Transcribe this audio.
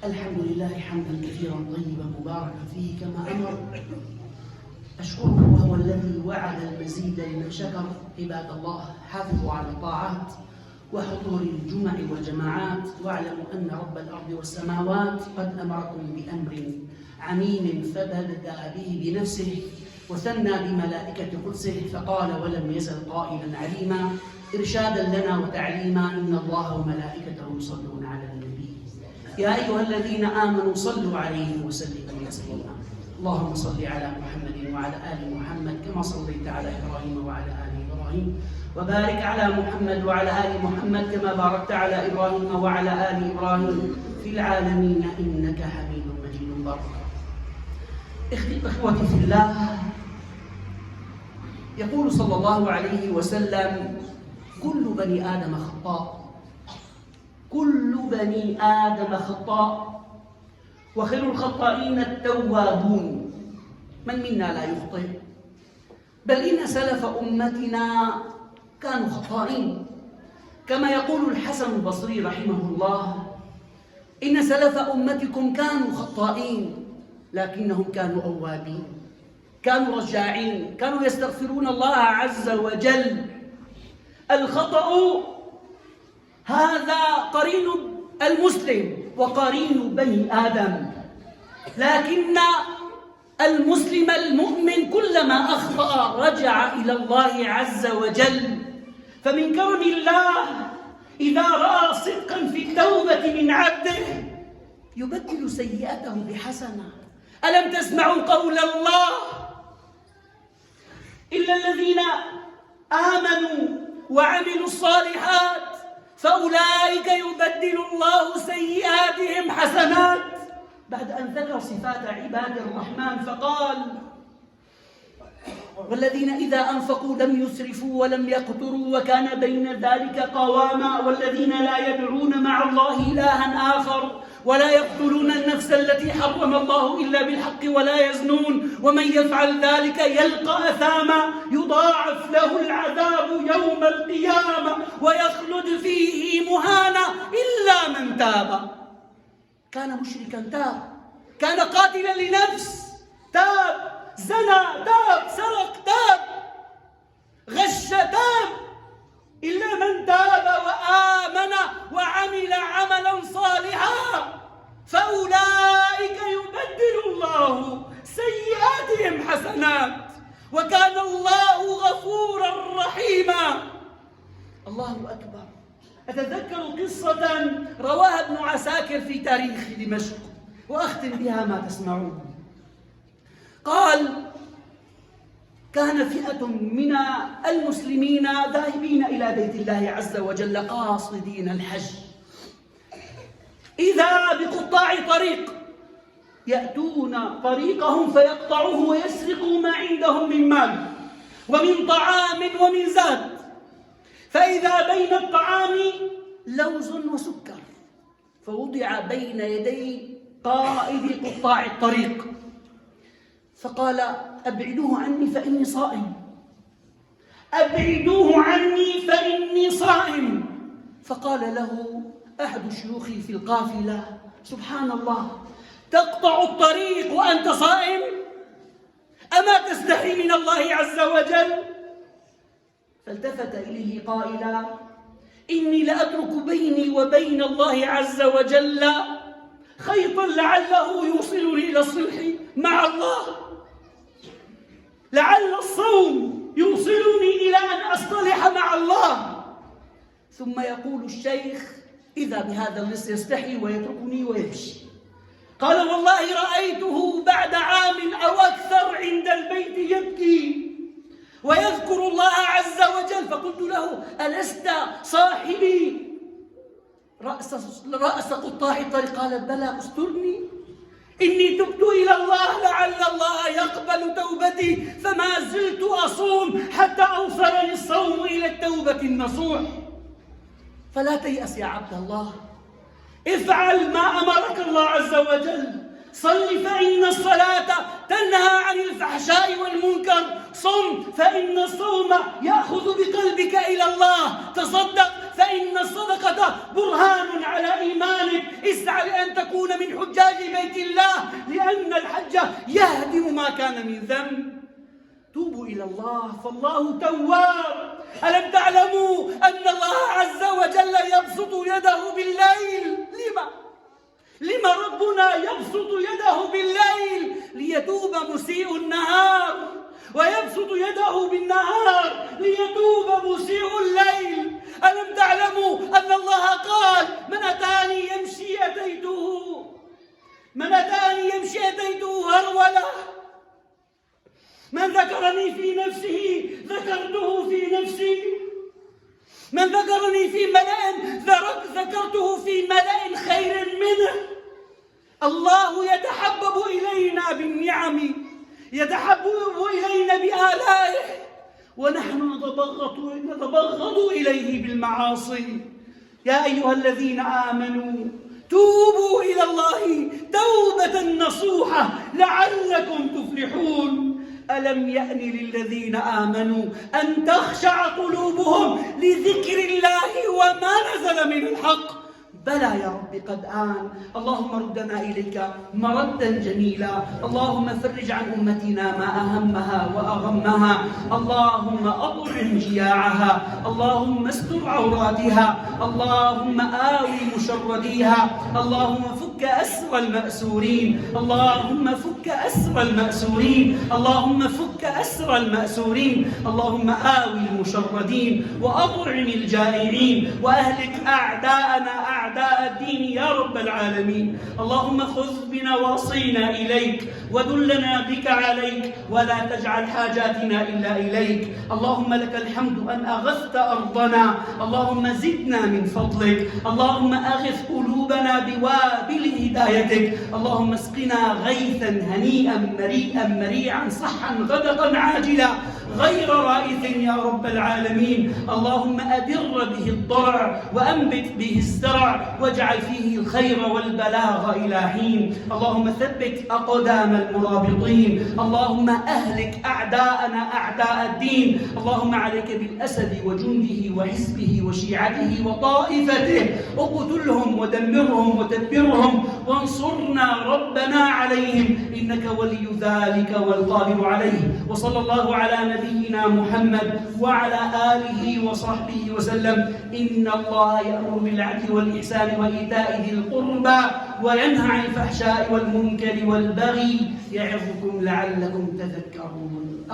الحمد لله حمدا كثيرا طيبا مباركا فيه كما أمر. أشكره وهو الذي وعد المزيد لمن شكر. عباد الله، حافظوا على الطاعات وحضور الجمع والجماعات، واعلموا أن رب الأرض والسماوات قد أمركم بأمر عميم فبدأ به بنفسه وثنى بملائكة قدسه فقال ولم يزل قائلا عليما إرشادا لنا وتعليما: إن الله وملائكته يصلون على النبي يا أيها الذين آمنوا صلوا عليه وسلموا تسليما. اللهم صل على محمد وعلى آل محمد كما صليت على إبراهيم وعلى آل إبراهيم، وبارك على محمد وعلى آل محمد كما باركت على إبراهيم وعلى آل إبراهيم في العالمين إنك حميد مجيد. بارك إخوتي في الله، يقول صلى الله عليه وسلم: كل بني آدم خطاء، كل بني آدم خطاء، وخير الخطائين التوابون. من منا لا يخطئ؟ بل إن سلف أمتنا كانوا خطائين، كما يقول الحسن البصري رحمه الله: إن سلف أمتكم كانوا خطائين لكنهم كانوا أوابين، كانوا رجاعين، كانوا يستغفرون الله عز وجل. الخطأ هذا قرين المسلم وقرين بني آدم، لكن المسلم المؤمن كلما أخطأ رجع إلى الله عز وجل. فمن كون الله إذا رأى صدقا في التوبة من عبده يبدل سيئته بحسنة. ألم تسمعوا قول الله: إلا الذين آمنوا وعملوا الصالحات فأولئك يبدل الله سيئاتهم حسنات، بعد أن ذكر صفات عباد الرحمن فقال: والذين إذا أنفقوا لم يسرفوا ولم يقتروا وكان بين ذلك قواما، والذين لا يدعون مع الله إلها آخر ولا يقتلون النفس التي حرم الله إلا بالحق ولا يزنون ومن يفعل ذلك يلقى أثاما يضاعف له العذاب يوم القيامة ويخلد فيه مهانا إلا من تاب. كان مشركا تاب، كان قاتلا لنفس تاب، زنى تاب، سرق تاب، غش تاب، إلا من تاب وآمن وعمل عملا صالحا فأولئك يبدل الله سيئاتهم حسنات وكان الله غفورا رحيما. الله أكبر. أتذكر قصة رواها ابن عساكر في تاريخ دمشق وأختم بها ما تسمعون. قال: كان فئة من المسلمين ذاهبين إلى بيت الله عز وجل قاصدين الحج، إذا بقطاع طريق يأتون طريقهم فيقطعوه ويسرقوا ما عندهم من مال ومن طعام ومن زاد، فإذا بين الطعام لوز وسكر فوضع بين يدي قائد قطاع الطريق فقال: أبعدوه عني فإني صائم، أبعدوه عني فإني صائم. فقال له أحد شيوخي في القافلة: سبحان الله، تقطع الطريق وأنت صائم؟ أما تستحي من الله عز وجل؟ فالتفت إليه قائلا: إني لأترك بيني وبين الله عز وجل خيطا لعله يوصلني إلى الصلح مع الله، لعل الصوم يوصلني إلى أن أصطلح مع الله. ثم يقول الشيخ: إذا بهذا اللص يستحي ويتركني ويمشي. قال: والله رأيته بعد عام أو أكثر عند البيت يبكي ويذكر الله عز وجل. فقلت له: ألست صاحبي رأس قطاع الطريق؟ قال: بلى، استرني، إني تبت إلى الله لعل الله يقبل توبتي، فما زلت أصوم حتى أوصلني الصوم إلى التوبة النصوح. فلا تيأس يا عبد الله، افعل ما أمرك الله عز وجل، صل فإن الصلاة تنهى عن الفحشاء والمنكر. صم فإن الصوم يأخذ بقلبك إلى الله. تصدق فإن الصدقة برهان على إيمانك. اسعى لأن تكون من حجاج بيت الله، لأن الحج يهدم ما كان من ذنب. توبوا إلى الله فالله تواب. ألم تعلموا أن الله عز وجل يبسط يده بالليل؟ لما ربنا يبسط يده بالليل؟ ليتوب مسيء النهار، ويبسط يده بالنهار ليتوب مسيء الليل. ألم تعلموا أن الله قال: من أتاني يمشي أتيته هرولا، من ذكرني في نفسه ذكرته في نفسي، من ذكرني في ملأ ذكرته في ملأ خير منه. الله يتحبب إلينا بالنعم، يتحبب إلينا بآلائه، ونحن نتبغض إليه بالمعاصي. يا أيها الذين آمنوا توبوا إلى الله توبة نصوحة لعلكم تفلحون. ألم يأن للذين آمنوا أن تخشع قلوبهم لذكر الله وما نزل من الحق؟ بلى يا رب قد آن. اللهم ردنا إليك مردا جميلا. اللهم فرج عن أمتنا ما أهمها وأغمها. اللهم أطعم جياعها. اللهم استر عوراتها. اللهم آوي مشرديها. اللهم فك أسر المأسورين. اللهم فك أسر المأسورين. اللهم فك أسر المأسورين. اللهم آوي المشردين وأطعم الجائعين وأهلك أعداءنا أعداء الدين يا رب العالمين. اللهم خذ بنواصينا إليك ودلنا بك عليك، ولا تجعل حاجاتنا إلا إليك. اللهم لك الحمد أن أغثت أرضنا. اللهم زدنا من فضلك. اللهم أغث قلوبنا بوابل هدايتك. اللهم اسقنا غيثا هنيئا مريئا مريعا صحا غدقا عاجلا غير رائث يا رب العالمين. اللهم أدر به الضرع وأنبت به الزرع واجعل فيه الخير والبلاغ إلى حين. اللهم ثبت أقدام المرابطين. اللهم أهلك أعداءنا أعداء الدين. اللهم عليك بالأسد وجنده وحزبه وشيعته وطائفته، اقتلهم ودمرهم وتدبرهم وانصرنا ربنا عليهم، إنك ولي ذلك والقادر عليه. وصلى الله على نبينا محمد وعلى آله وصحبه وسلم. إن الله يأمر بالعدل والإحسان وإيتاء ذي القربى وينهى عن الفحشاء والمنكر والبغي يعظكم لعلكم تذكرون.